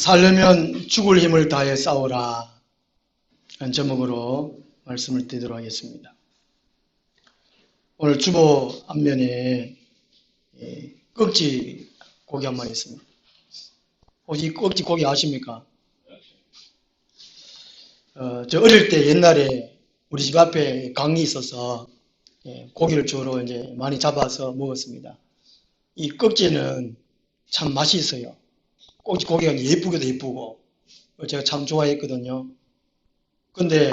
살려면 죽을 힘을 다해 싸워라 라는 제목으로 말씀을 드리도록 하겠습니다. 오늘 주보 앞면에 꺽지 고기 한 마리 있습니다. 혹시 꺽지 고기 아십니까? 저 어릴 때 옛날에 우리 집 앞에 강이 있어서 고기를 주로 이제 많이 잡아서 먹었습니다. 이 꺽지는 참 맛이 있어요. 꺽지 고기가 예쁘기도 예쁘고 제가 참 좋아했거든요. 근데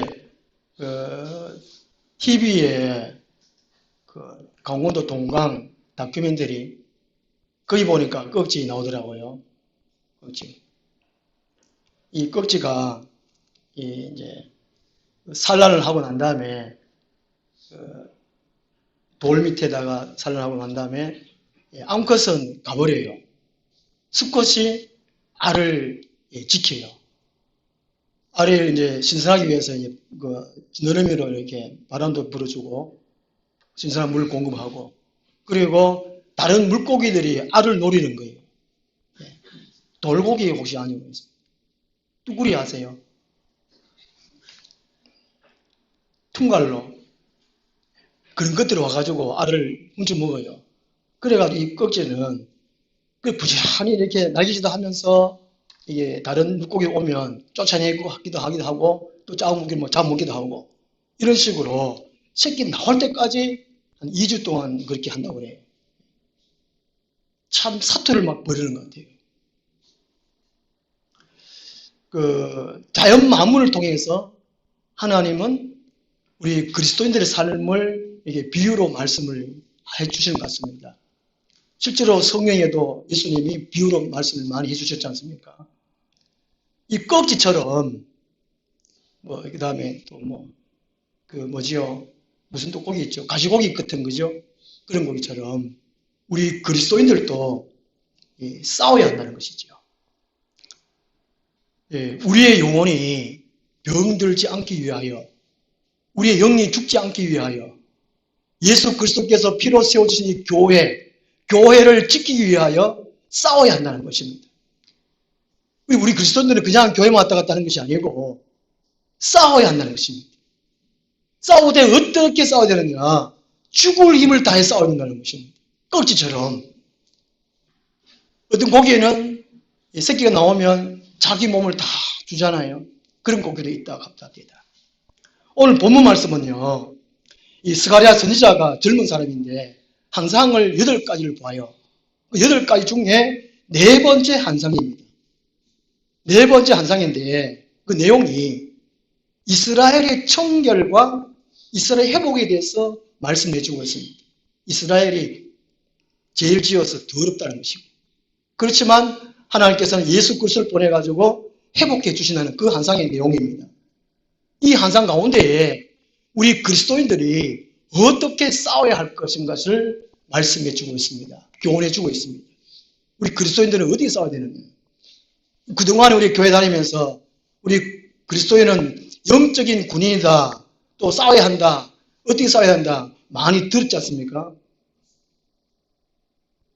TV에 강원도 동강 다큐멘터리 거기 보니까 꺽지 나오더라고요. 꺽지. 이 꺽지가 이제 산란을 하고 난 다음에 돌 밑에다가 산란하고 난 다음에 암컷은 가버려요. 수컷이 알을 지켜요. 알을 이제 신선하기 위해서 너러미로 이렇게 바람도 불어주고 신선한 물 공급하고 그리고 다른 물고기들이 알을 노리는 거예요. 돌고기 혹시 아니고 뚜구리 아세요? 퉁갈로 그런 것들이 와가지고 알을 훔쳐 먹어요. 그래가지고 이 꺽지는 부지런히 이렇게 날개짓도 하면서 이게 다른 물고기 오면 쫓아내고 하기도 하고 또 잡아먹기도 하고 이런 식으로 새끼 나올 때까지 한 2주 동안 그렇게 한다고 그래요. 참 사투를 막 벌이는 것 같아요. 자연 만물을 통해서 하나님은 우리 그리스도인들의 삶을 이게 비유로 말씀을 해주시는 것 같습니다. 실제로 성경에도 예수님이 비유로 말씀을 많이 해주셨지 않습니까? 이 꺽지처럼 그 다음에 또 무슨 또 고기 있죠? 가시고기 같은 거죠? 그런 고기처럼 우리 그리스도인들도 싸워야 한다는 것이죠. 우리의 영혼이 병들지 않기 위하여 우리의 영이 죽지 않기 위하여 예수 그리스도께서 피로 세워주신 이 교회를 지키기 위하여 싸워야 한다는 것입니다. 우리 그리스도인들은 그냥 교회만 왔다 갔다 하는 것이 아니고 싸워야 한다는 것입니다. 싸우되 어떻게 싸워야 되느냐? 죽을 힘을 다해 싸워야 된다는 것입니다. 꺽지처럼 어떤 고기에는 새끼가 나오면 자기 몸을 다 주잖아요. 그런 고기도 있다고 합니다. 오늘 본문 말씀은요. 이 스가랴 선지자가 젊은 사람인데 환상을 8가지를 보아요. 8가지 중에 4번째 환상입니다. 4번째 환상인데 그 내용이 이스라엘의 청결과 이스라엘 회복에 대해서 말씀해 주고 있습니다. 이스라엘이 죄를 지어서 더럽다는 것이고 그렇지만 하나님께서는 예수 그리스도를 보내가지고 회복해 주신다는 그 환상의 내용입니다. 이 환상 가운데에 우리 그리스도인들이 어떻게 싸워야 할 것인가를 말씀해 주고 있습니다. 교훈해 주고 있습니다. 우리 그리스도인들은 어떻게 싸워야 되는가? 그동안에 우리 교회 다니면서 우리 그리스도인은 영적인 군인이다. 또 싸워야 한다. 어떻게 싸워야 한다. 많이 들었지 않습니까?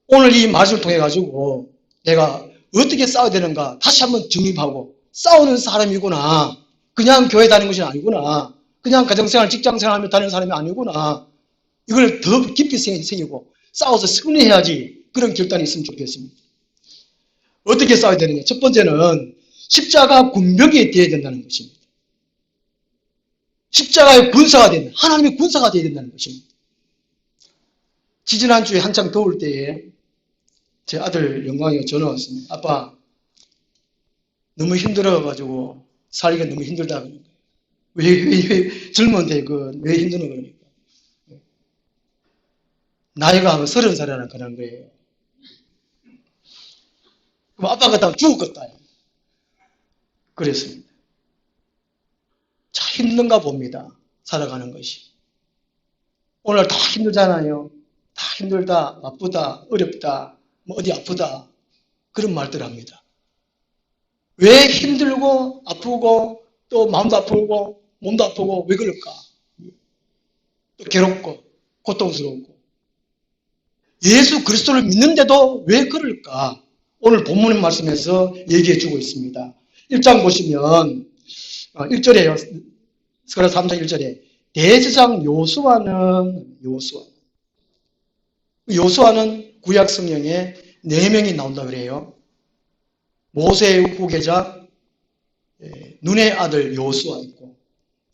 오늘 이 말씀을 통해 가지고 내가 어떻게 싸워야 되는가 다시 한번 정립하고 싸우는 사람이구나. 그냥 교회 다니는 것이 아니구나. 그냥 가정생활, 직장생활하며 다니는 사람이 아니구나. 이걸 더 깊이 새기고 싸워서 승리해야지 그런 결단이 있으면 좋겠습니다. 어떻게 싸워야 되느냐. 첫 번째는 십자가 군병이 되어야 된다는 것입니다. 십자가의 군사가 된다. 하나님의 군사가 되어야 된다는 것입니다. 지지난주에 한창 더울 때에 제 아들 영광이가 전화 왔습니다. 아빠 너무 힘들어가지고 살기가 너무 힘들다 그러니까. 왜 젊은데 왜 힘드는 거니까. 나이가 30살이라는 그런 거예요. 그럼 아빠 같다면 죽었겠다. 그랬습니다. 참 힘든가 봅니다. 살아가는 것이. 오늘 다 힘들잖아요. 다 힘들다, 바쁘다, 어렵다, 어디 아프다. 그런 말들 합니다. 왜 힘들고 아프고 또 마음도 아프고 몸도 아프고 왜 그럴까? 또 괴롭고 고통스럽고 예수 그리스도를 믿는데도 왜 그럴까? 오늘 본문 말씀에서 얘기해 주고 있습니다. 1장 보시면 1절에요. 스가랴 3장 1절에 대제사장 요수아는 구약 성경에 4명이 나온다 그래요. 모세의 후계자 눈의 아들 요수아 있고,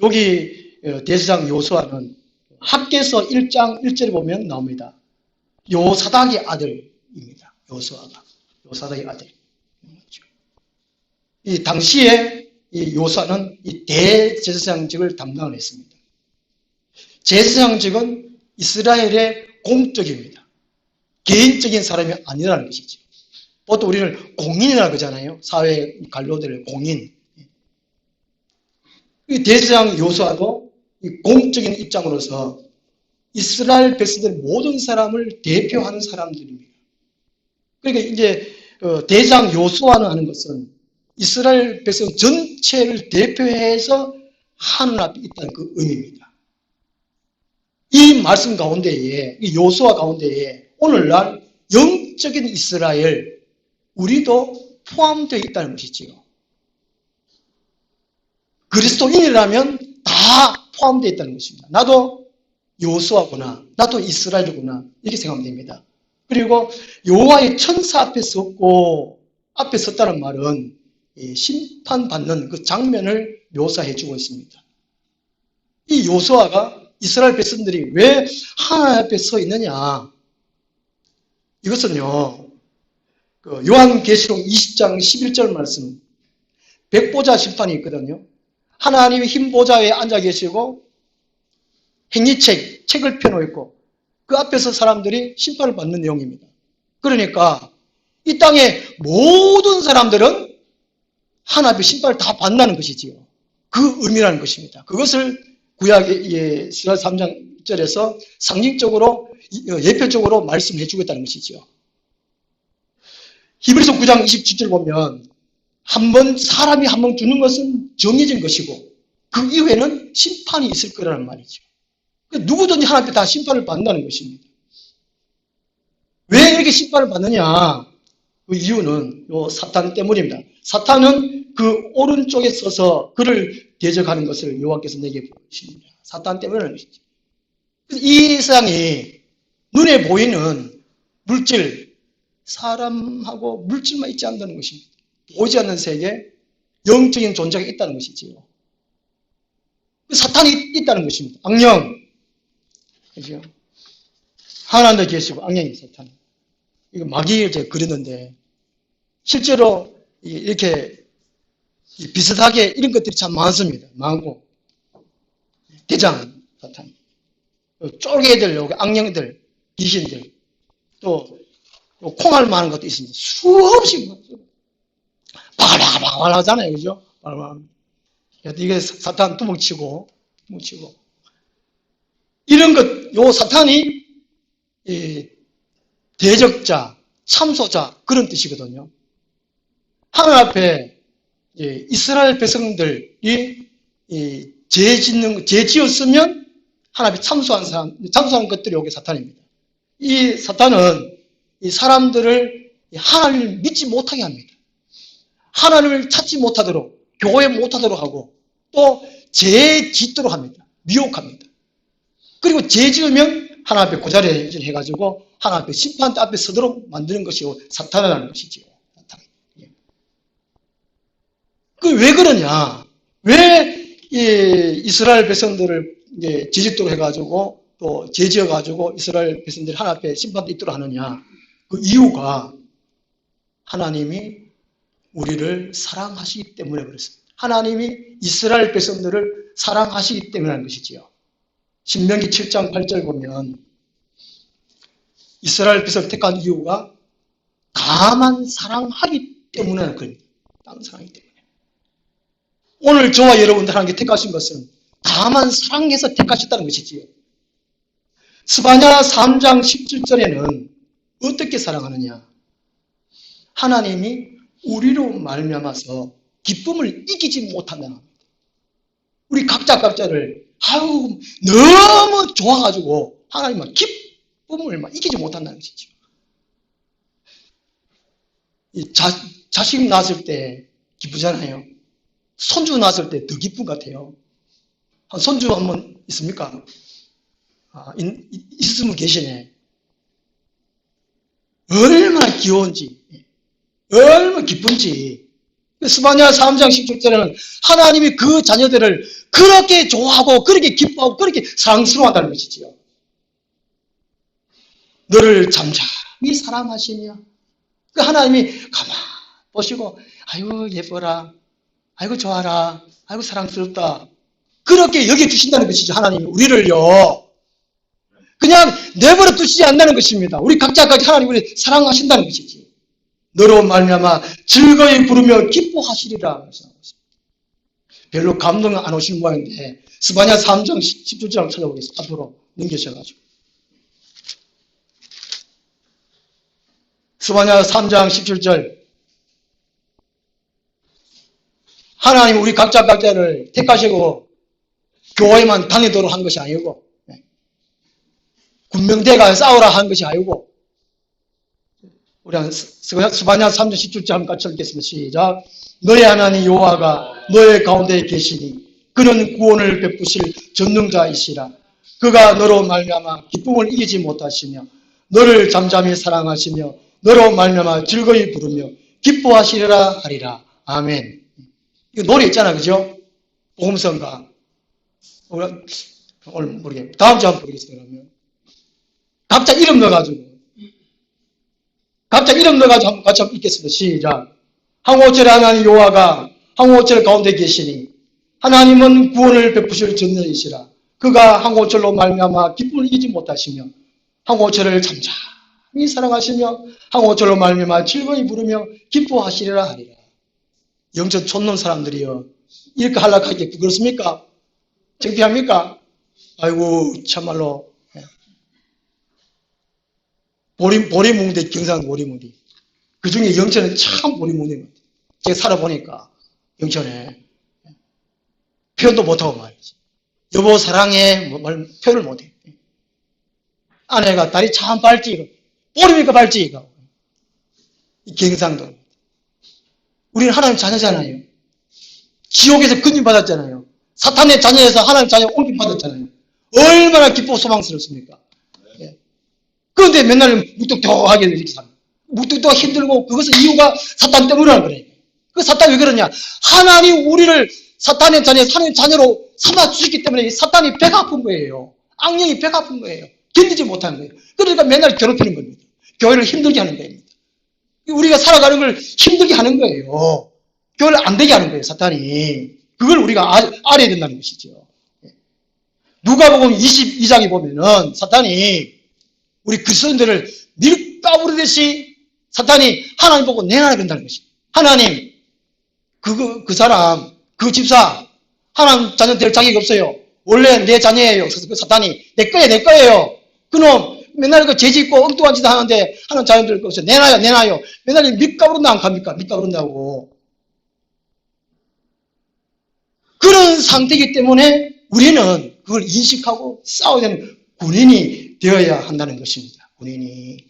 여기 대제사장 요수아는 학개서 1장 1절에 보면 나옵니다. 요사닥의 아들입니다. 요사닥의 아들. 이 당시에 이 요수아는 이 대제사장직을 담당을 했습니다. 제사장직은 이스라엘의 공적입니다. 개인적인 사람이 아니라는 것이죠. 보통 우리는 공인이라고 그러잖아요. 사회 관료들을 공인. 이 대제사장 요수아도 이 공적인 입장으로서 이스라엘 백성들 모든 사람을 대표하는 사람들입니다. 그러니까 이제 대제사장 요수아는 하는 것은 이스라엘 백성 전체를 대표해서 하늘 앞에 있다는 그 의미입니다. 이 말씀 가운데에, 이 요수아 가운데에 오늘날 영적인 이스라엘, 우리도 포함되어 있다는 것이지요. 그리스도인이라면 다 포함되어 있다는 것입니다. 나도 요수아구나, 나도 이스라엘이구나, 이렇게 생각하면 됩니다. 그리고 여호와의 천사 앞에 섰고, 앞에 섰다는 말은 심판받는 그 장면을 묘사해 주고 있습니다. 이 요수아가 이스라엘 백성들이 왜 하나님 앞에 서 있느냐, 이것은요, 요한계시록 20장 11절 말씀, 백보자 심판이 있거든요. 하나님이 흰 보좌 위에 앉아 계시고 행위책을 펴놓고 그 앞에서 사람들이 심판을 받는 내용입니다. 그러니까 이 땅의 모든 사람들은 하나님의 심판을 다 받는다는 것이지요. 그 의미라는 것입니다. 그것을 구약의 3장 1절에서 상징적으로 예표적으로 말씀해 주겠다는 것이지요. 히브리서 9장 27절 보면 사람이 한 번 죽는 것은 정해진 것이고 그 이후에는 심판이 있을 거라는 말이죠. 누구든지 하나님 앞에 다 심판을 받는다는 것입니다. 왜 이렇게 심판을 받느냐? 그 이유는 사탄 때문입니다. 사탄은 그 오른쪽에 서서 그를 대적하는 것을 여호와께서 내게 보십니다. 사탄 때문이라는 것이죠. 이 세상이 눈에 보이는 물질, 사람하고 물질만 있지 않다는 것입니다. 보이지 않는 세계, 영적인 존재가 있다는 것이지요. 사탄이 있다는 것입니다. 악령. 그죠? 하나님도 계시고 악령이 사탄. 이거 마귀를 제가 그렸는데 실제로 이렇게 비슷하게 이런 것들이 참 많습니다. 많고 대장 사탄, 쪼개들, 악령들, 귀신들, 또 콩알 많은 것도 있습니다. 수없이 바글바글 하잖아요, 그죠? 이게 사탄 뚜벅치고 이런 것, 요 사탄이 대적자, 참소자 그런 뜻이거든요. 하늘 앞에 이스라엘 백성들이 죄 지었으면 하나님이 참소한 것들이 여기 사탄입니다. 이 사탄은 이 사람들을 하나님을 믿지 못하게 합니다. 하나님을 찾지 못하도록, 교회 못하도록 하고 또 죄 짓도록 합니다. 미혹합니다. 그리고 죄 지으면 하나님 앞에 고자리에 해가지고 하나님 앞에 심판 앞에 서도록 만드는 것이 사탄이라는 것이지요. 왜 그러냐? 왜 이스라엘 백성들을 죄짓도록 해가지고 또 죄지어가지고 이스라엘 백성들이 하나님 앞에 심판도 있도록 하느냐? 그 이유가 하나님이 우리를 사랑하시기 때문에 그렇습니다. 하나님이 이스라엘 백성들을 사랑하시기 때문에 하는 것이지요. 신명기 7장 8절 보면 이스라엘 백성을 택한 이유가 다만 사랑하기 때문에 하는 겁니다. 다만 사랑하기 때문에. 오늘 저와 여러분들 하나님께 택하신 것은 다만 사랑해서 택하셨다는 것이지요. 스바냐 3장 17절에는 어떻게 사랑하느냐? 하나님이 우리로 말미암아서 기쁨을 이기지 못한다는 겁니다. 우리 각자를 너무 좋아가지고 하나님은 기쁨을 이기지 못한다는 것이죠. 이 자식 낳았을 때 기쁘잖아요. 손주 낳았을 때 더 기쁜 것 같아요. 손주 한 번 있습니까? 있으면 계시네. 얼마나 귀여운지, 얼마나 기쁜지. 스바냐 3장 17절에는 하나님이 그 자녀들을 그렇게 좋아하고 그렇게 기뻐하고 그렇게 사랑스러워한다는 것이지요. 너를 잠잠히 사랑하시며 그 하나님이 가만 보시고 아이고 예뻐라, 아이고 좋아라, 아이고 사랑스럽다 그렇게 여겨주신다는 것이죠. 하나님이 우리를요 그냥 내버려 두시지 않는다는 것입니다. 우리 각자까지 하나님 우리 사랑하신다는 것이지. 너로 말미암아 즐거이 부르며 기뻐하시리라. 별로 감동 안 오시는 모양인데 스바냐 3장 17절 찾아보겠습니다. 앞으로 넘겨셔가지고 스바냐 3장 17절 하나님 우리 각자를 택하시고 교회만 다니도록 한 것이 아니고 군명대가 싸우라 한 것이 아니고 우리 스바냐 3장 17절 한번 같이 읽겠습니다. 시작. 너의 하나님 여호와가 너의 가운데 계시니 그는 구원을 베푸실 전능자이시라. 그가 너로 말미암아 기쁨을 이기지 못하시며 너를 잠잠히 사랑하시며 너로 말미암아 즐거이 부르며 기뻐하시리라 하리라. 아멘. 이거 노래 있잖아, 그죠? 복음성가. 오늘 모르겠네. 다음 주에 한번 보겠습니다. 그러면 각자 이름 넣어가지고 한번 같이 한번 읽겠습니다. 시작. 항우오철의 하나님 여호와가 항우오철 가운데 계시니 하나님은 구원을 베푸실 전능이시라. 그가 항우오철로 말미암아 기쁨을 이기지 못하시며 항우오철을 잠잠히 사랑하시며 항우오철로 말미암아 즐거이 부르며 기뻐하시리라 하리라. 영적 촌놈 사람들이요 이렇게 하락하기 부끄럽습니까? 창피합니까? 아이고 참말로 보리뭉대 경상 보리뭉대 그 중에 영천은 참 보리뭉대인 것 같아요. 제가 살아보니까 영천에 표현도 못하고 말이지. 여보 사랑해 말 표현을 못해. 아내가 다리 참 밝지 보리니까 밝지 경상도. 우리는 하나님 자녀잖아요. 지옥에서 근심 받았잖아요. 사탄의 자녀에서 하나님 자녀 옮김 받았잖아요. 얼마나 기쁘고 소망스럽습니까? 그런데 맨날 무뚝뚝하게 이렇게 삽니다. 무뚝뚝 힘들고 그것은 이유가 사탄 때문이라는 거예요. 그 사탄이 왜 그러냐? 하나님 우리를 사탄의 자녀로 삼아주셨기 때문에 사탄이 배가 아픈 거예요. 악령이 배가 아픈 거예요. 견디지 못하는 거예요. 그러니까 맨날 괴롭히는 겁니다. 교회를 힘들게 하는 겁니다. 우리가 살아가는 걸 힘들게 하는 거예요. 교회를 안 되게 하는 거예요. 사탄이. 그걸 우리가 알아야 된다는 것이죠. 누가복음 22장에 보면은 사탄이 우리 그리스도인들을 밀가부르듯이 사탄이 하나님 보고 내놔야 된다는 것입니다. 하나님, 그 사람, 그 집사, 하나님 자녀 될 자격이 없어요. 원래 내 자녀예요. 그래서 그 사탄이 내 거예요. 그놈 맨날 그 죄짓고 엉뚱한 짓 하는데 하나님 자녀들 없어요. 내놔요. 맨날 밀가부른다 안 갑니까? 밀가부른다고. 그런 상태이기 때문에 우리는 그걸 인식하고 싸워야 되는 군인이 되어야 한다는 것입니다. 군인이.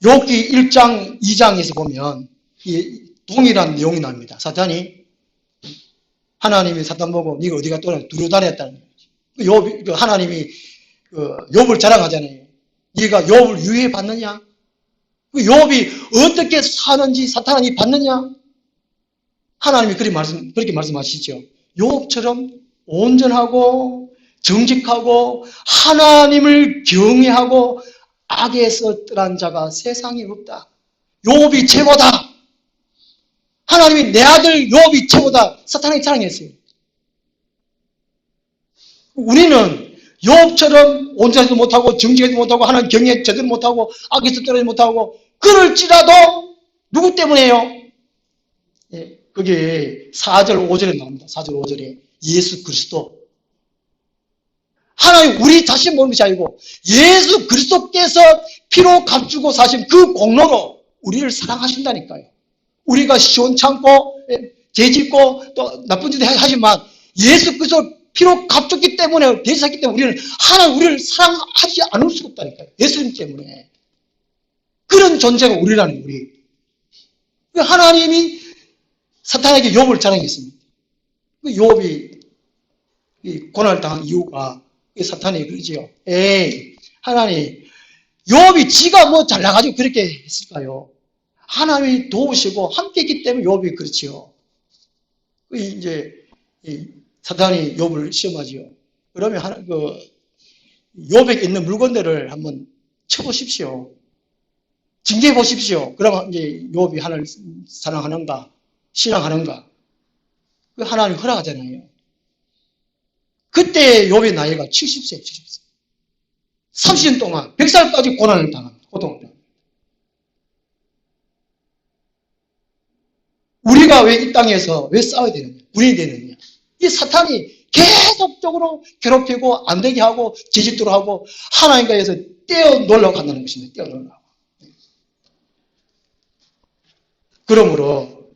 욥기 1장, 2장에서 보면 동일한 내용이 납니다. 사탄이 하나님이 사탄 보고 네가 어디 갔더라 두루 다녔다는 거죠. 하나님이 욥을 자랑하잖아요. 네가 욥을 유해 봤느냐? 욥이 어떻게 사는지 사탄이 봤느냐? 하나님이 그렇게 말씀하시죠. 욥처럼 온전하고 정직하고 하나님을 경외하고 악에서 떠난 자가 세상에 없다. 욥이 최고다. 하나님이 내 아들 욥이 최고다. 사탄이 자랑했어요. 우리는 욥처럼 온전하지도 못하고 정직하지도 못하고 하나님 경외 제대로 못하고 악에서 떠나지 못하고 그럴지라도 누구 때문에요? 예, 그게 4절 5절에 나옵니다. 4절 5절에 예수 그리스도. 하나님 우리 자신 모르는 것이 아니고 예수 그리스도께서 피로 값주고 사신 그 공로로 우리를 사랑하신다니까요. 우리가 시원찮고 죄짓고 또 나쁜 짓을 하지만 예수 그리스도 피로 값줬기 때문에 대신했기 때문에 우리는 하나님 우리를 사랑하지 않을 수가 없다니까요. 예수님 때문에. 그런 존재가 우리라는 우리. 하나님이 사탄에게 욥을 자랑했습니다. 욥이 고난을 당한 이유가 사탄이 그러지요. 에이, 하나님, 욥이 지가 뭐 잘나가지고 그렇게 했을까요? 하나님이 도우시고 함께 했기 때문에 욥이 그렇지요. 이제 사탄이 욥을 시험하지요. 그러면 욥에게 있는 물건들을 한번 쳐보십시오. 징계해 보십시오. 그러면 이제 욥이 하나님을 사랑하는가, 신앙하는가? 그 하나님 허락하잖아요. 그때 욥의 나이가 70세, 70세. 30년 동안 100살까지 고난을 당합니다. 고통을 당합니다. 우리가 왜 이 땅에서 왜 싸워야 되느냐? 군인이 되느냐? 이 사탄이 계속적으로 괴롭히고 안 되게 하고 제짓도록 하고 하나님과에서 떼어놓으려고 한다는 것입니다. 떼어놓으려고. 그러므로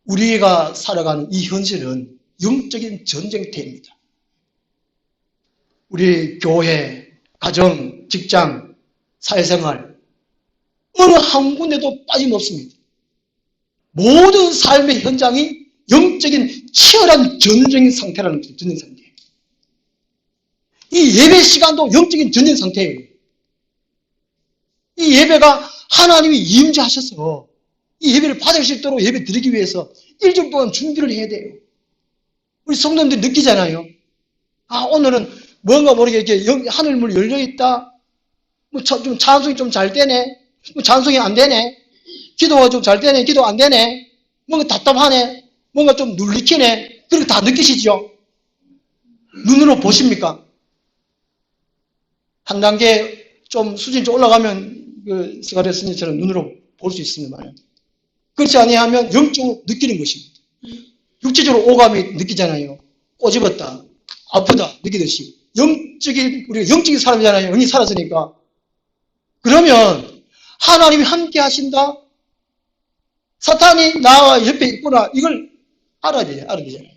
우리가 살아가는 이 현실은 영적인 전쟁터입니다. 우리 교회, 가정, 직장, 사회생활 어느 한 군데도 빠짐없습니다. 모든 삶의 현장이 영적인 치열한 전쟁 상태라는 거죠. 전쟁 상태. 이 예배 시간도 영적인 전쟁 상태예요. 이 예배가 하나님이 임재하셔서 이 예배를 받을 수 있도록 예배 드리기 위해서 일주일 동안 준비를 해야 돼요. 우리 성도님들이 느끼잖아요. 아, 오늘은 뭔가 모르게 이렇게 하늘문 열려있다. 좀 찬송이 좀 잘 되네. 찬송이 안 되네. 기도가 좀 잘 되네. 기도 안 되네. 뭔가 답답하네. 뭔가 좀 눌리키네. 그렇게 다 느끼시죠? 눈으로 보십니까? 한 단계 좀 수준이 좀 올라가면 스가랴 선지처럼 눈으로 볼 수 있습니다. 그렇지 아니하면 영적으로 느끼는 것입니다. 육체적으로 오감이 느끼잖아요. 꼬집었다, 아프다 느끼듯이 우리가 영적인 사람이잖아요. 영이 살았으니까. 그러면 하나님이 함께 하신다. 사탄이 나와 옆에 있구나. 이걸 알아야 되잖아요.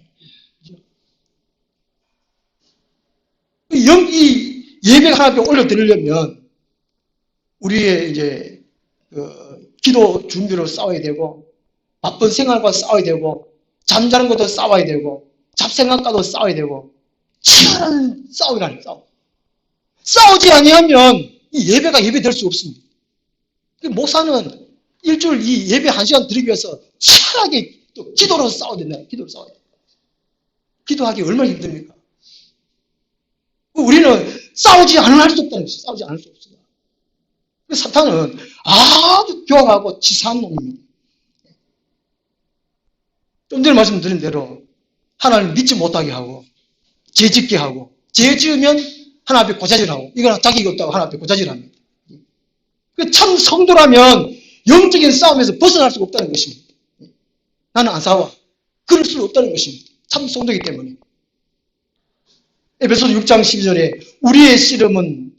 이 예배가 하나님께 올려드리려면 우리의 이제 기도 준비로 싸워야 되고, 바쁜 생활과 싸워야 되고, 잠자는 것도 싸워야 되고, 잡생각과도 싸워야 되고, 치열한 싸움이라는 싸움. 싸우지 아니하면 이 예배가 예배될 수 없습니다. 목사는 일주일 이 예배 1시간 드리기 위해서 치열하게 또 기도로 싸워야 된다. 기도로 싸워야 된다. 기도하기 얼마나 힘듭니까? 우리는 싸우지 않을 수 없다는 것이죠. 싸우지 않을 수 없습니다. 사탄은 아주 교활하고 치사한 놈입니다. 좀 전에 말씀드린 대로 하나님 믿지 못하게 하고 죄 짓게 하고 죄 지으면 하나님 앞에 고자질하고 이건 자기가 없다고 하나님 앞에 고자질합니다. 참 성도라면 영적인 싸움에서 벗어날 수가 없다는 것입니다. 나는 안 싸워. 그럴 수 없다는 것입니다. 참 성도이기 때문에. 에베소서 6장 12절에 우리의 씨름은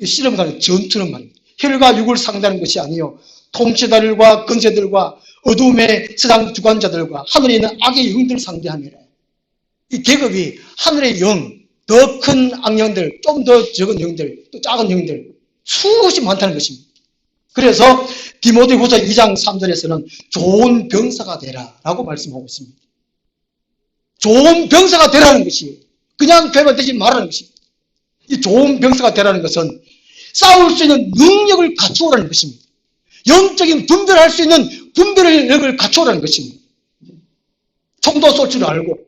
씨름과는 전투는 말입니다. 혈과 육을 상대하는 것이 아니요 통치자들과 권세들과 어둠의 세상 주관자들과 하늘에 있는 악의 영들 상대함이라. 이 계급이 하늘의 영, 더 큰 악령들, 좀 더 적은 영들, 또 작은 영들 수없이 많다는 것입니다. 그래서 디모데후서 2장 3절에서는 좋은 병사가 되라 라고 말씀하고 있습니다. 좋은 병사가 되라는 것이 그냥 되면 되지 말라는 것입니다. 이 좋은 병사가 되라는 것은 싸울 수 있는 능력을 갖추어라는 것입니다. 영적인 분별할 수 있는 분별의 능력을 갖추어라는 것입니다. 총도 쏠 줄 알고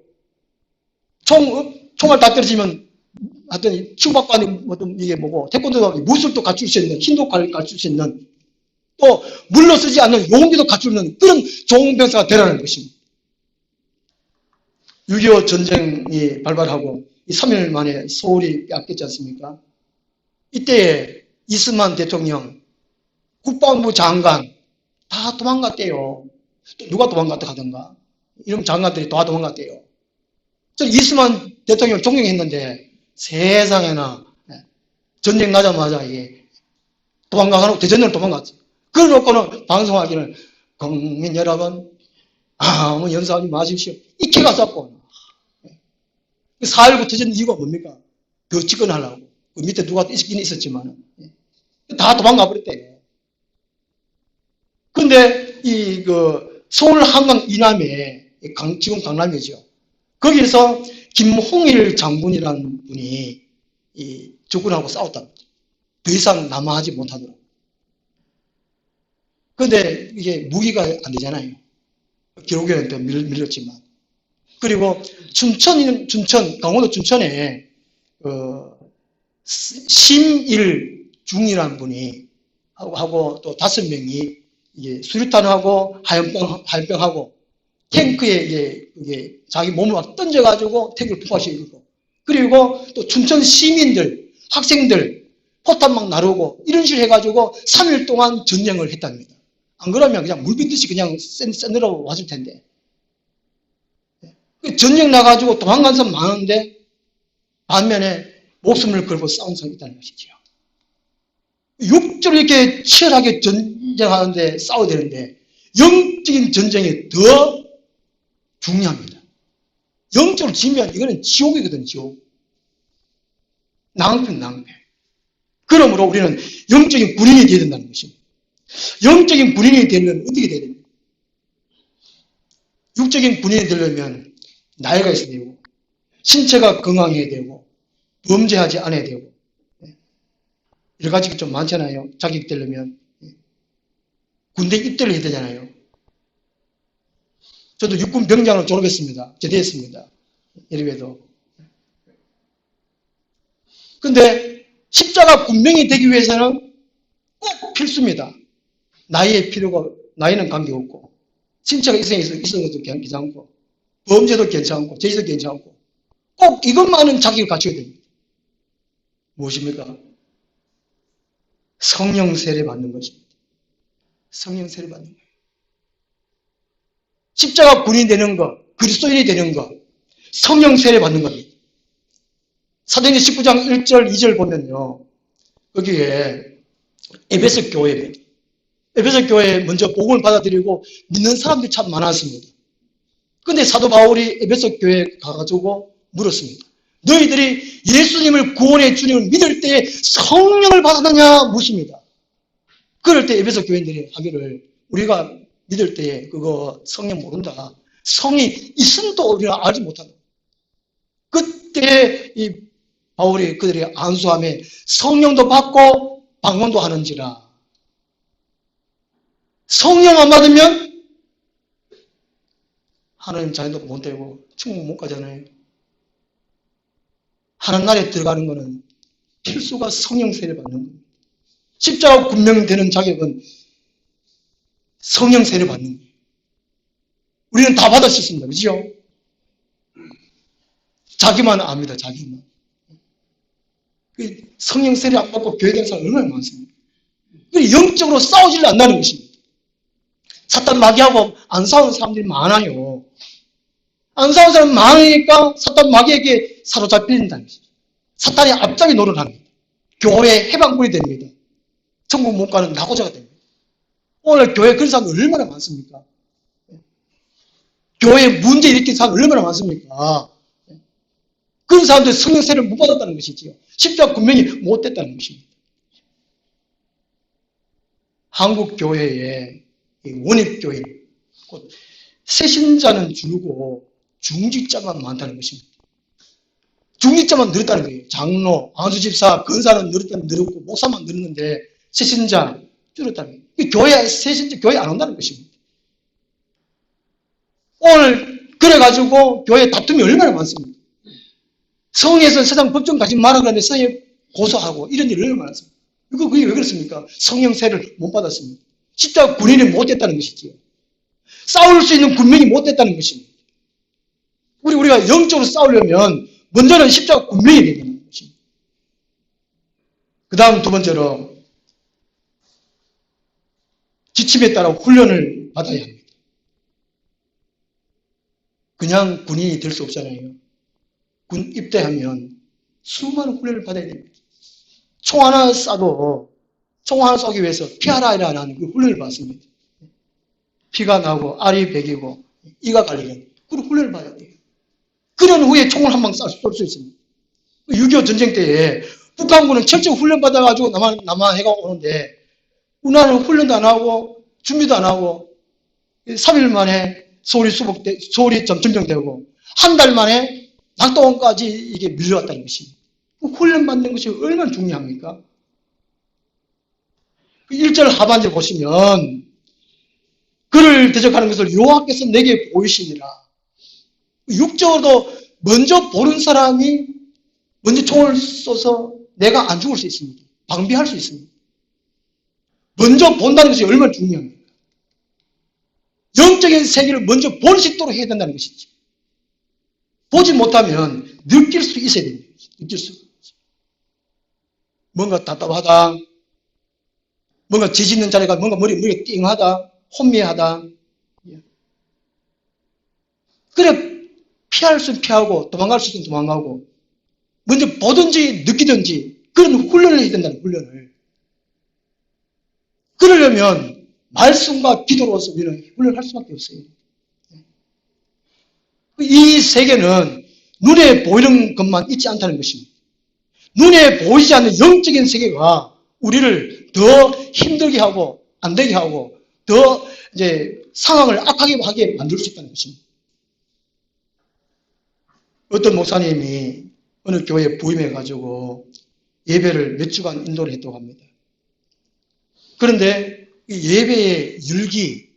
총알 다 떨어지면 하여튼 치고받고 하는 이게 뭐고 태권도도 무술도 갖출 수 있는 힘도 갖출 수 있는 또 물러서지 않는 용기도 갖추는 그런 좋은 병사가 되라는 것입니다. 6.25 전쟁이 발발하고 이 3일 만에 서울이 빼앗겼지 않습니까? 이때에 이스만 대통령, 국방부 장관 다 도망갔대요. 누가 도망갔다 하던가. 이런 장관들이 다 도망갔대요. 저 이스만 대통령 존경했는데 세상에나 전쟁 나자마자 이게 도망가고 대전으로 도망갔죠. 그러놓고는 방송하기는 국민 여러분 아무 연사하지 마십시오. 이케가 쌌고 4.19 터진 이유가 뭡니까? 더 집권하려고. 그 밑에 누가 있긴 있었지만 다 도망가 버렸대. 근데 서울 한강 이남에 지금 강남이죠. 거기에서 김홍일 장군이라는 분이 이 적군하고 싸웠답니다. 더 이상 남하하지 못하도록. 근데 이게 무기가 안 되잖아요. 결국에는 또 밀렸지만. 그리고 춘천, 강원도 춘천에 심일중이라는 분이 하고 또 5명이 이게 수류탄하고 화염병하고 탱크에 이게 자기 몸을 막 던져가지고 탱크를 폭파시키고, 그리고 또 춘천 시민들, 학생들 포탄 막 나르고 이런 식으로 해가지고 3일 동안 전쟁을 했답니다. 안 그러면 그냥 물빈듯이 그냥 샌으로 왔을 텐데. 전쟁 나가지고 도망간 사람 많은데 반면에 목숨을 걸고 싸운 사람이 있다는 것이죠. 육적으로 이렇게 치열하게 전쟁하는데 싸워야 되는데 영적인 전쟁이 더 중요합니다. 영적으로 지면 이거는 지옥이거든, 지옥. 낭패. 그러므로 우리는 영적인 군인이 되어야 된다는 것입니다. 영적인 군인이 되려면 어떻게 되야 됩니까? 육적인 군인이 되려면 나이가 있어야 되고, 신체가 건강해야 되고, 범죄하지 않아야 되고, 여러 가지가 좀 많잖아요. 자격되려면. 군대 입대를 해야 되잖아요. 저도 육군 병장으로 졸업했습니다. 제대했습니다. 이래봬도. 근데 십자가 군병이 되기 위해서는 꼭 필수입니다. 나이는 관계없고, 신체가 있어도 괜찮고, 범죄도 괜찮고, 죄도 괜찮고, 꼭 이것만은 자격을 갖춰야 됩니다. 무엇입니까? 성령 세례 받는 것입니다. 성령 세례 받는 거예요. 십자가 군인이 되는 것, 그리스도인이 되는 것, 성령 세례 받는 겁니다. 사도행전 19장 1절, 2절 보면요. 거기에 에베소 교회입니다. 에베소 교회에 먼저 복음을 받아들이고 믿는 사람들이 참 많았습니다. 근데 사도 바울이 에베소 교회에 가가지고 물었습니다. 너희들이 예수님을 구원의 주님을 믿을 때에 성령을 받았느냐 묻습니다. 그럴 때 에베소 교인들이 하기를 우리가 믿을 때에 그거 성령 모른다. 성이 있음도 우리가 알지 못한다. 그때 이 바울이 그들이 안수함에 성령도 받고 방언도 하는지라. 성령 안 받으면 하나님 자녀도 못 되고 천국 못 가잖아요. 하나님 나라에 들어가는 것은 필수가 성령 세례 받는 겁니다. 십자가 군명되는 자격은 성령 세례 받는 거예요. 우리는 다 받았었습니다. 그죠? 자기만 압니다. 자기만. 성령 세례 안 받고 교회 다니는 사람 얼마나 많습니까? 영적으로 싸우지를 않는다는 것입니다. 사탄 마귀하고 안 싸우는 사람들이 많아요. 안 싸우는 사람 많으니까 사탄 마귀에게 사로잡힌다는 것입니다. 사탄이 앞잡이 노릇을 합니다. 교회 해방군이 됩니다. 천국 못 가는 낙오자가 됩니다. 오늘 교회 그런 사람 얼마나 많습니까? 교회에 문제 일으킨 사람 얼마나 많습니까? 그런 사람들이 성령 세례를 못 받았다는 것이지요. 십자가 군명이 못 됐다는 것입니다. 한국 교회에 원입교인, 곧 새신자는 줄고 중직자만 많다는 것입니다. 중직자만 늘었다는 거예요. 장로, 안수집사, 근사는 늘었고 목사만 늘었는데 새신자 줄었다는 거예요. 교회 새신자 교회 안 온다는 것입니다. 오늘 그래가지고 교회 다툼이 얼마나 많습니까? 성에서 세상 법정 가지 말아 그러는데 성에 고소하고 이런 일이 얼마나 많습니까? 그게 왜 그렇습니까? 성령 세례를 못 받았습니다. 십자가 군인이 못 됐다는 것이지요. 싸울 수 있는 군명이 못 됐다는 것입니다. 우리가 영적으로 싸우려면 먼저는 십자가 군명이 되는 것입니다. 그 다음 두 번째로 지침에 따라 훈련을 받아야 합니다. 그냥 군인이 될 수 없잖아요. 군 입대하면 수많은 훈련을 받아야 됩니다. 총 하나 쏴도 총 하나 쏘기 위해서 피하라라는 그 훈련을 받습니다. 피가 나고 알이 배기고 이가 갈리는 그런 훈련을 받아야 돼요. 그런 후에 총을 한 방 쏠 수 있습니다. 6.25 전쟁 때에 북한군은 철저히 훈련 받아가지고 남한해가 오는데 우리나라는 훈련도 안 하고 준비도 안 하고 3일 만에 소울이 점령되고 한 달 만에 낙동강까지 이게 밀려왔다는 것입니다. 훈련받는 것이 얼마나 중요합니까? 1절 하반절 보시면 그를 대적하는 것을 여호와께서 내게 보이시니라. 6절도 먼저 보는 사람이 먼저 총을 쏘서 내가 안 죽을 수 있습니다. 방비할 수 있습니다. 먼저 본다는 것이 얼마나 중요합니까? 영적인 세계를 먼저 볼 수 있도록 해야 된다는 것이죠. 보지 못하면 느낄 수 있어야 됩니다. 느낄 수. 뭔가 답답하다. 뭔가 지짓는 자리가 뭔가 머리가 띵하다. 혼미하다. 그래 피할 수는 피하고 도망갈 수 있으면 도망가고 먼저 보든지 느끼든지 그런 훈련을 해야 된다는 훈련을. 그러려면 말씀과 기도로서 우리는 훈련할 수밖에 없어요. 이 세계는 눈에 보이는 것만 있지 않다는 것입니다. 눈에 보이지 않는 영적인 세계가 우리를 더 힘들게 하고 안 되게 하고 더 이제 상황을 악하게 하게 만들 수 있다는 것입니다. 어떤 목사님이 어느 교회에 부임해가지고 예배를 몇 주간 인도를 했다고 합니다. 그런데 이 예배의 열기,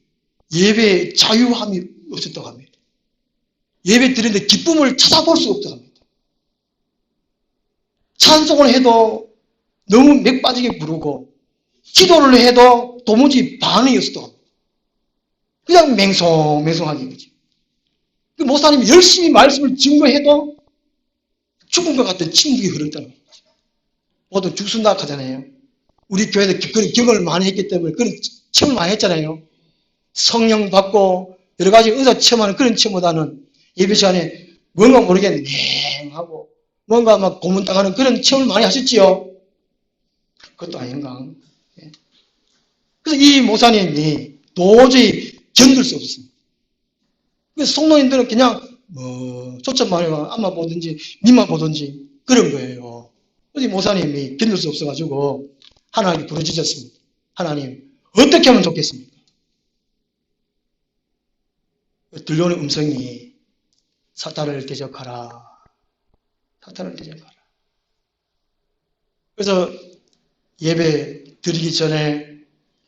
예배의 자유함이 없었다고 합니다. 예배 드리는데 기쁨을 찾아볼 수 없다고 합니다. 찬송을 해도 너무 맥 빠지게 부르고 기도를 해도 도무지 반응이 없었다고 합니다. 그냥 맹송하게 거죠. 그 목사님이 열심히 말씀을 증거해도 죽은 것 같은 침묵이 흐른다는 거죠. 보통 죽순다 하잖아요. 우리 교회도 그런 경험을 많이 했기 때문에 그런 체험을 많이 했잖아요. 성령 받고 여러 가지 은사 체험하는 그런 체험보다는 예배 시간에 뭔가 모르게 냉하고 뭔가 막 고문당하는 그런 체험을 많이 하셨지요. 그것도 아닌가. 그래서 이 목사님이 도저히 견딜 수 없었습니다. 그래서 성도님들은 그냥 초점만 해가 앞만 보든지 밑만 보든지 그런 거예요. 그래서 이 목사님이 견딜 수 없어가지고 하나님께 부르짖었습니다. 하나님 어떻게 하면 좋겠습니까? 들려오는 음성이 사탄을 대적하라. 사탄을 대적하라. 그래서 예배 드리기 전에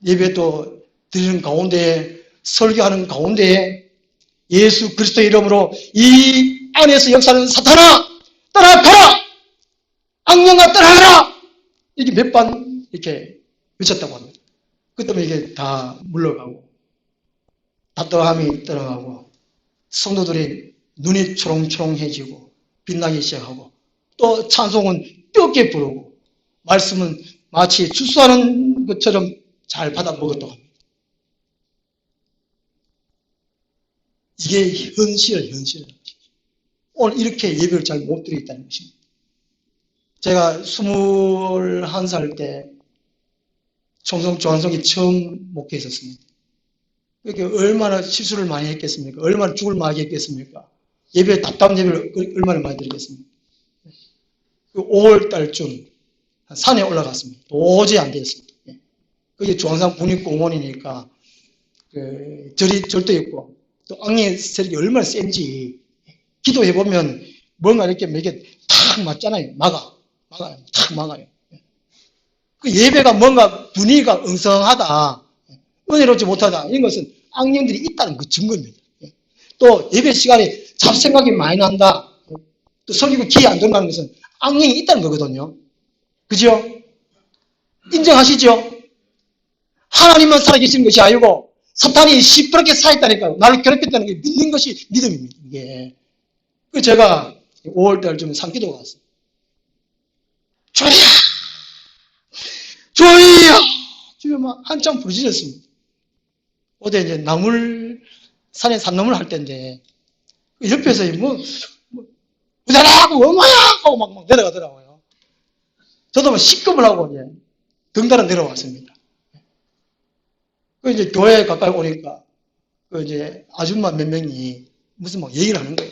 예배도 드리는 가운데 설교하는 가운데 예수 그리스도의 이름으로 이 안에서 역사하는 사탄아 떠나가라! 악령아 떠나가라! 이렇게 몇 번 이렇게 외쳤다고 합니다. 그 때문에 이게 다 물러가고 답답함이 떠나가고 성도들이 눈이 초롱초롱해지고 빛나기 시작하고 또 찬송은 뜨겁게 부르고 말씀은 마치 추수하는 것처럼 잘 받아 먹었다고 합니다. 이게 현실. 오늘 이렇게 예배를 잘 못 드리겠다는 것입니다. 제가 21살 때 총성 조한성이 처음 목회했었습니다. 그렇게 얼마나 실수를 많이 했겠습니까? 얼마나 죽을 많이 했겠습니까? 예배, 답답한 예배를 얼마나 많이 드리겠습니까? 5월 달쯤 산에 올라갔습니다. 도저히 안 되었습니다. 그게 중앙산 국립공원이니까 절도 있고 또 악령의 세력이 얼마나 센지 기도해보면 뭔가 이렇게 몇 개 탁 맞잖아요. 탁 막아요. 그 예배가 뭔가 분위기가 엉성하다, 은혜롭지 못하다, 이런 것은 악령들이 있다는 그 증거입니다. 또 예배 시간에 잡생각이 많이 난다, 또 설교가 기회 안 된다는 것은 악령이 있다는 거거든요. 그죠? 인정하시죠? 하나님만 살아계시는 것이 아니고 사탄이 시퍼렇게 살아있다니까요. 나를 괴롭혔다는 게 믿는 것이 믿음입니다. 이게. 그 제가 5월달쯤에 산기도가 왔어요. 주여! 주여! 주여 막 한참 부르짖었습니다. 어제 이제 산에 산나물 할 때인데 옆에서 부자라고 엄마야! 하고 막 내려가더라고요. 저도 막 식겁을 하고 이제 등단을 내려왔습니다. 그 이제 교회에 가까이 오니까 그 이제 아줌마 몇 명이 무슨 막 얘기를 하는 거예요.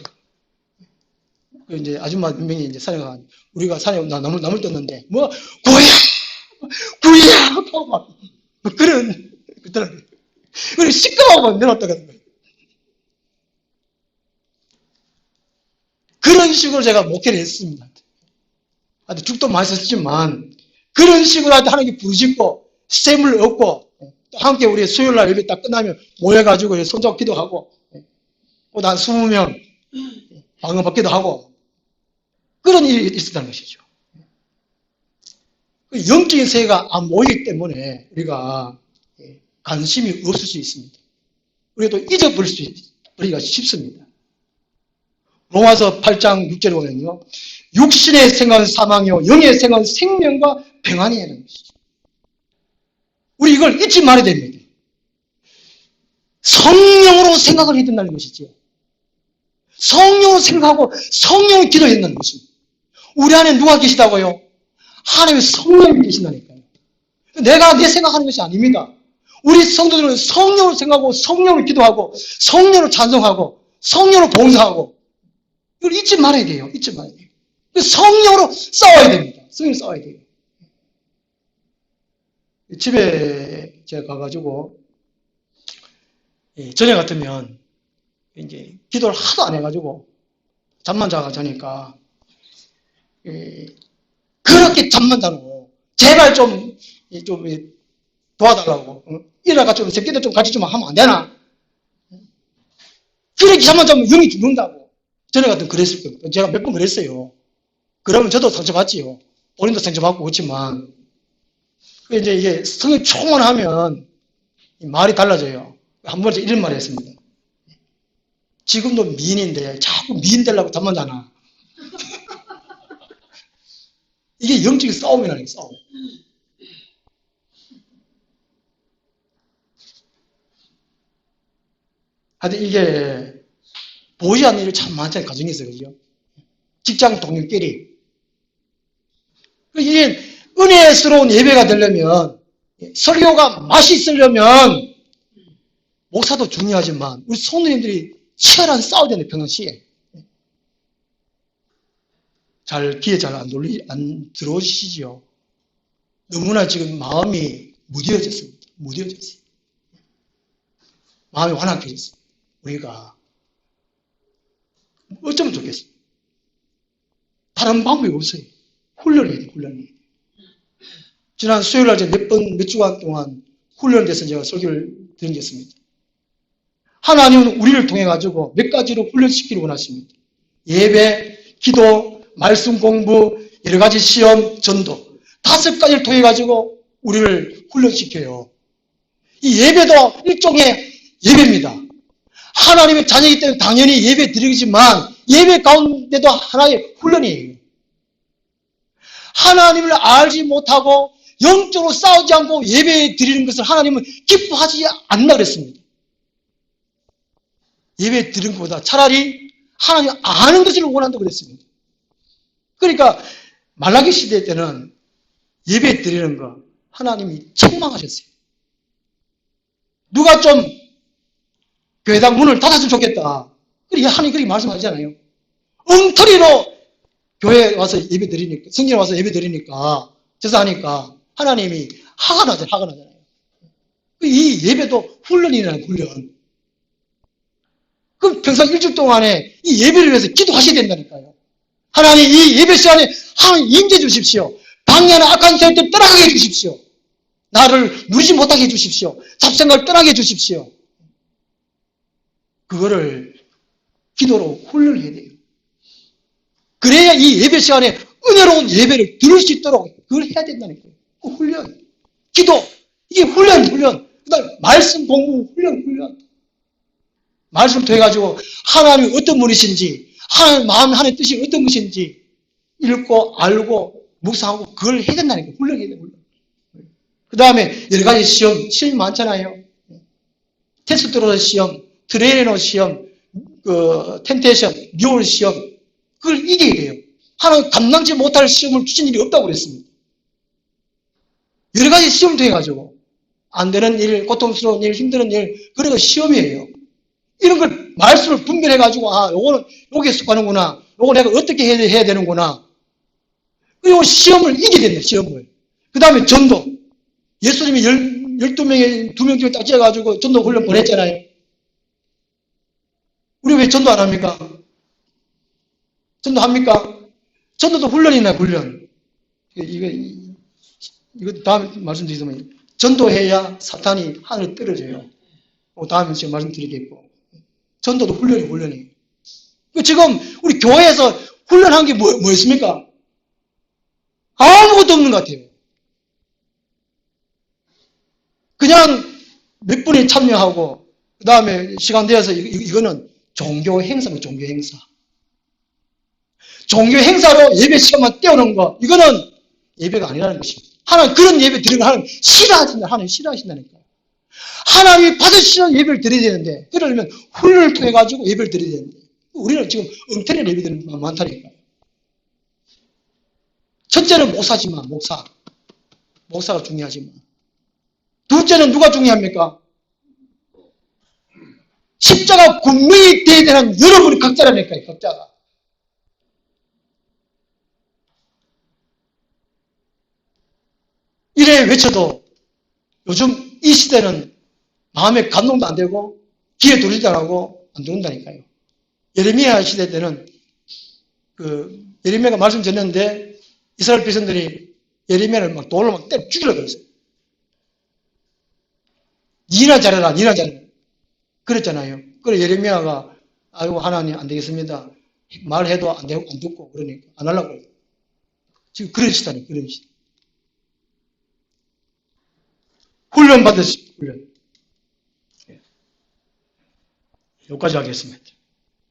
그 이제 아줌마 몇 명이 이제 산에 가, 우리가 산에 나물 떴는데 구야 하고 막 그런 그더라고요. 그리고 시끄러워하고 내놨다는 거예요. 그런 식으로 제가 목회를 했습니다. 죽도 맛있었지만 그런 식으로 할 때 하나님께 부르짖고 샘을 얻고 또 함께 우리 수요일날 예배 딱 끝나면 모여가지고 손잡고 기도하고 또 한 20명 방언받기도 하고 그런 일이 있었다는 것이죠. 영적인 세계가 안 모이기 때문에 우리가 관심이 없을 수 있습니다. 우리가 또 잊어버리기가 쉽습니다. 로마서 8장 6절에 보면요. 육신의 생각은 사망이요 영의 생각은 생명과 평안이라는 것이죠. 우리 이걸 잊지 말아야 됩니다. 성령으로 생각을 해야 된다는 것이죠. 성령으로 생각하고 성령으로 기도해야 된다는 것입니다. 우리 안에 누가 계시다고요? 하나님의 성령이 계신다니까요. 내가 내 생각하는 것이 아닙니다. 우리 성도들은 성령으로 생각하고 성령으로 기도하고 성령으로 찬송하고 성령으로 봉사하고 이걸 잊지 말아야 돼요. 잊지 말아야 돼요. 성령으로 싸워야 됩니다. 성령으로 싸워야 돼요. 집에 제가 가가지고 저녁 같으면 이제 기도를 하도 안 해가지고 잠만 자니까 그렇게 잠만 자고 제발 좀 도와달라고 일어나가 좀 새끼들 좀 같이 좀 하면 안 되나? 그렇게 잠만 자면 영이 죽는다고. 전에 같으면 그랬을 거예요. 제가 몇 번 그랬어요. 그러면 저도 상처받지요. 본인도 상처받고 그렇지만 이제 이게 성령 충만하면 말이 달라져요. 한 번째 이런 말을 했습니다. 지금도 미인인데 자꾸 미인 되려고 잠만 자나. 이게 영적인 싸움이라는 게 싸움. 하여튼 이게 보이지 않는 일이 참 많잖아요. 가정에서. 그죠? 직장 동료끼리. 이게 은혜스러운 예배가 되려면 설교가 맛이 있으려면 목사도 중요하지만 우리 성도님들이 치열한 싸워야 되는 평상시에 귀에 잘 안 들어오시죠? 너무나 지금 마음이 무뎌졌습니다. 무뎌졌어요. 마음이 완악해졌어요. 우리가 어쩌면 좋겠어요. 다른 방법이 없어요. 훈련해야 돼요. 훈련해야 돼요. 지난 수요일날 몇 주간 동안 훈련돼서 제가 설교를 드린 게 있습니다. 하나님은 우리를 통해 가지고 몇 가지로 훈련시키려고 원하십니다. 예배, 기도, 말씀 공부, 여러 가지 시험, 전도 5가지를 통해 가지고 우리를 훈련시켜요. 이 예배도 일종의 예배입니다. 하나님의 자녀이기 때문에 당연히 예배 드리지만 예배 가운데도 하나의 훈련이에요. 하나님을 알지 못하고 영적으로 싸우지 않고 예배 드리는 것을 하나님은 기뻐하지 않는다 그랬습니다. 예배 드리는 것보다 차라리 하나님 아는 것을 원한다고 그랬습니다. 그러니까 말라기 시대 때는 예배 드리는 거 하나님이 책망하셨어요. 누가 좀 교회당 문을 닫았으면 좋겠다. 하나님 그렇게 말씀하시잖아요. 엉터리로 교회에 와서 예배 드리니까, 성전에 와서 예배 드리니까, 제사하니까 하나님이 화가 나잖아요. 이 예배도 훈련이라는 훈련. 그럼 평상 일주일 동안에 이 예배를 위해서 기도하셔야 된다니까요. 하나님 이 예배 시간에 하나님 임재 주십시오. 방해하는 악한 세력들 떠나게 해주십시오. 나를 누리지 못하게 해주십시오. 잡생각을 떠나게 해주십시오. 그거를 기도로 훈련해야 돼요. 그래야 이 예배 시간에 은혜로운 예배를 들을 수 있도록 그걸 해야 된다니까요. 그 훈련. 기도. 이게 훈련. 그 다음에 말씀 공부, 훈련. 말씀 통해가지고 하나님이 어떤 분이신지, 하나님 마음, 하나님의 뜻이 어떤 것인지 읽고, 알고, 묵상하고 그걸 해야 된다니까요. 훈련해야 돼요. 그 다음에 여러 가지 시험이 많잖아요. 테스트로 시험, 트레이너 시험, 텐테이션, 뮤얼 시험, 그걸 이겨야 돼요. 하나님 감당치 못할 시험을 주신 일이 없다고 그랬습니다. 여러 가지 시험을 통해가지고 안 되는 일, 고통스러운 일, 힘든 일, 그런 거 시험이에요. 이런 걸 말씀을 분별해가지고 요거는 여기에 속하는구나. 요거 내가 어떻게 해야 되는구나. 그리고 시험을 이기게 된다. 시험을. 그 다음에 전도. 예수님이 12명에 2명 딱 지어가지고 전도 훈련 보냈잖아요. 우리 왜 전도 안 합니까? 전도 합니까? 전도도 훈련이나 훈련. 이거 다음에 말씀드리자면, 전도해야 사탄이 하늘에 떨어져요. 다음에 제가 말씀드리겠고. 전도도 훈련이에요. 지금 우리 교회에서 훈련한 게 뭐였습니까? 아무것도 없는 것 같아요. 그냥 몇 분이 참여하고, 그 다음에 시간 되어서 이거는 종교 행사입니다, 종교 행사. 종교 행사로 예배 시간만 떼어놓은 거, 이거는 예배가 아니라는 것입니다. 하나님 그런 예배 드리는 거 하나님 싫어하신다. 하나님 싫어하신다니까요. 하나님이 받으시는 예배를 드려야 되는데, 그러려면 훈련을 통해가지고 예배를 드려야 되는데, 우리는 지금 엉터리 예배들이 많다니까요. 첫째는 목사지만, 목사가 중요하지만. 둘째는 누가 중요합니까? 십자가 군명이 되어야 되는 여러분이 각자라니까요, 각자가. 이래 외쳐도 요즘 이 시대는 마음에 감동도 안 되고 귀에 들리지 않고 안 들어온다니까요. 예레미야 시대 때는 예레미야가 말씀 전했는데 이스라엘 백성들이 예레미야를 막 돌로 막 때려 죽이려고 그랬어요. 니나 잘해라, 니나 잘해라. 그랬잖아요. 그래 예레미야가 아이고 하나님 안 되겠습니다. 말해도 안 듣고 그러니까 안 하려고 해요. 지금 그런 시대는 그런 시대. 훈련 받으십시오. 훈련. 여기까지 하겠습니다.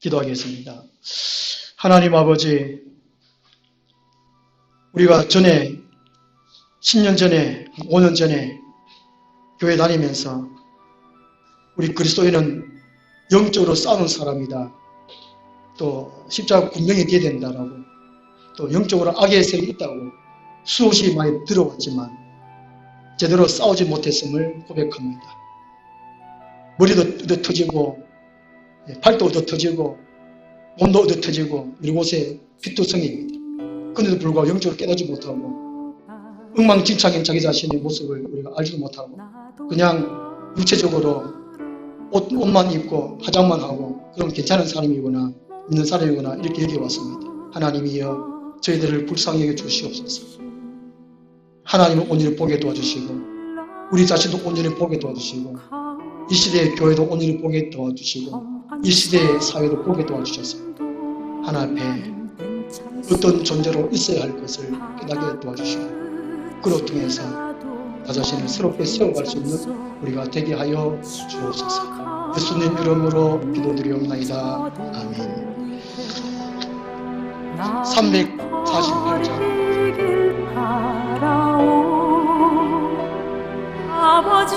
기도하겠습니다. 하나님 아버지, 우리가 전에 10년 전에 5년 전에 교회 다니면서 우리 그리스도인은 영적으로 싸우는 사람이다. 또 십자가 군명이 되어야 된다라고, 또 영적으로 악의 세력이 있다고 수없이 많이 들어왔지만 제대로 싸우지 못했음을 고백합니다. 머리도 얻어 터지고 팔도 얻어 터지고 몸도 얻어 터지고 이곳에 피투성입니다. 그런데도 불구하고 영적으로 깨닫지 못하고 엉망진창인 자기 자신의 모습을 우리가 알지도 못하고 그냥 육체적으로 옷만 입고 화장만 하고 그럼 괜찮은 사람이구나, 있는 사람이구나 이렇게 여겨왔습니다. 하나님이여 저희들을 불쌍히 여겨 주시옵소서. 하나님은 온전히 보게 도와주시고 우리 자신도 온전히 보게 도와주시고 이 시대의 교회도 온전히 보게 도와주시고 이 시대의 사회도 보게 도와주셔서 하나님 앞에 어떤 존재로 있어야 할 것을 깨닫게 도와주시고 그로 통해서 나 자신을 새롭게 세워갈 수 있는 우리가 되게 하여 주옵소서. 예수님 이름으로 기도드리옵나이다. 아멘. 348장 아버지